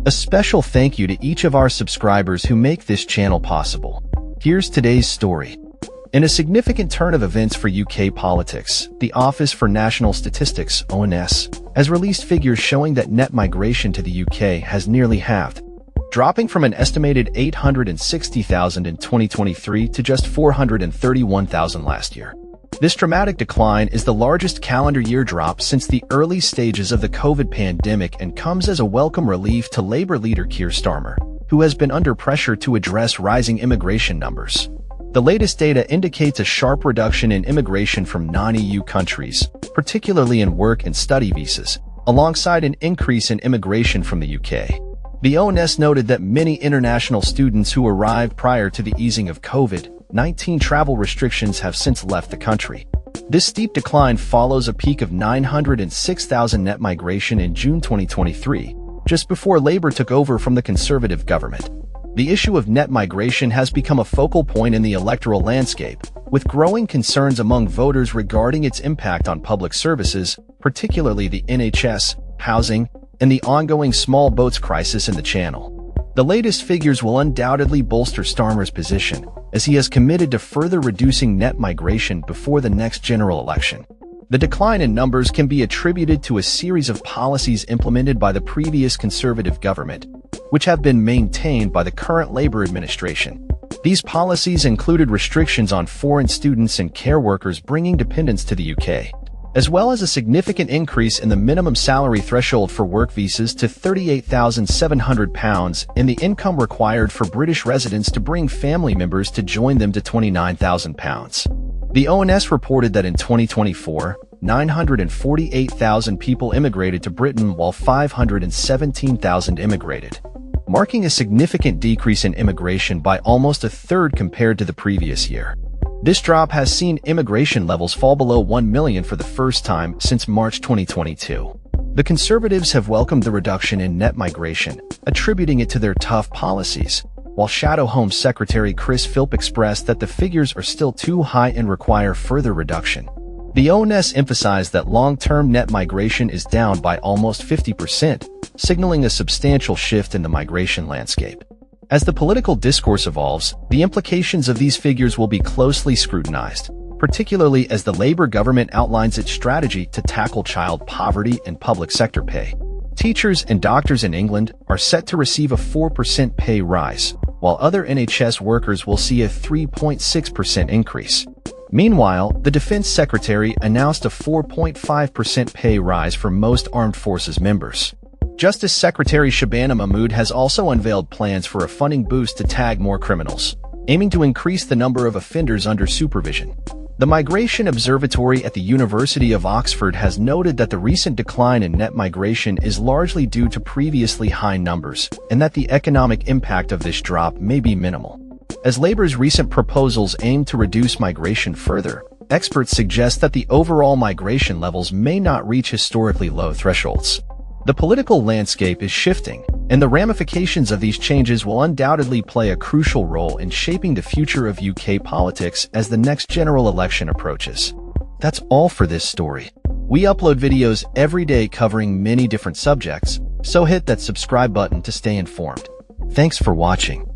A special thank you to each of our subscribers who make this channel possible. Here's today's story. In a significant turn of events for UK politics, the Office for National Statistics (ONS) has released figures showing that net migration to the UK has nearly halved, dropping from an estimated 860,000 in 2023 to just 431,000 last year. This dramatic decline is the largest calendar year drop since the early stages of the COVID pandemic and comes as a welcome relief to Labour leader Keir Starmer, who has been under pressure to address rising immigration numbers. The latest data indicates a sharp reduction in immigration from non-EU countries, particularly in work and study visas, alongside an increase in immigration from the UK. The ONS noted that many international students who arrived prior to the easing of COVID-19 travel restrictions have since left the country. This steep decline follows a peak of 906,000 net migration in June 2023, just before Labour took over from the Conservative government. The issue of net migration has become a focal point in the electoral landscape, with growing concerns among voters regarding its impact on public services, particularly the NHS, housing, and the ongoing small boats crisis in the Channel. The latest figures will undoubtedly bolster Starmer's position, as he has committed to further reducing net migration before the next general election. The decline in numbers can be attributed to a series of policies implemented by the previous Conservative government, which have been maintained by the current Labour administration. These policies included restrictions on foreign students and care workers bringing dependents to the UK, as well as a significant increase in the minimum salary threshold for work visas to £38,700 and the income required for British residents to bring family members to join them to £29,000. The ONS reported that in 2024, 948,000 people immigrated to Britain while 517,000 immigrated, marking a significant decrease in immigration by almost a third compared to the previous year. This drop has seen immigration levels fall below 1 million for the first time since March 2022. The Conservatives have welcomed the reduction in net migration, attributing it to their tough policies, while Shadow Home Secretary Chris Philp expressed that the figures are still too high and require further reduction. The ONS emphasized that long-term net migration is down by almost 50%, signaling a substantial shift in the migration landscape. As the political discourse evolves, the implications of these figures will be closely scrutinized, particularly as the Labour government outlines its strategy to tackle child poverty and public sector pay. Teachers and doctors in England are set to receive a 4% pay rise, while other NHS workers will see a 3.6% increase. Meanwhile, the Defence Secretary announced a 4.5% pay rise for most armed forces members. Justice Secretary Shabana Mahmood has also unveiled plans for a funding boost to tag more criminals, aiming to increase the number of offenders under supervision. The Migration Observatory at the University of Oxford has noted that the recent decline in net migration is largely due to previously high numbers, and that the economic impact of this drop may be minimal. As Labour's recent proposals aim to reduce migration further, experts suggest that the overall migration levels may not reach historically low thresholds. The political landscape is shifting, and the ramifications of these changes will undoubtedly play a crucial role in shaping the future of UK politics as the next general election approaches. That's all for this story. We upload videos every day covering many different subjects, so hit that subscribe button to stay informed. Thanks for watching.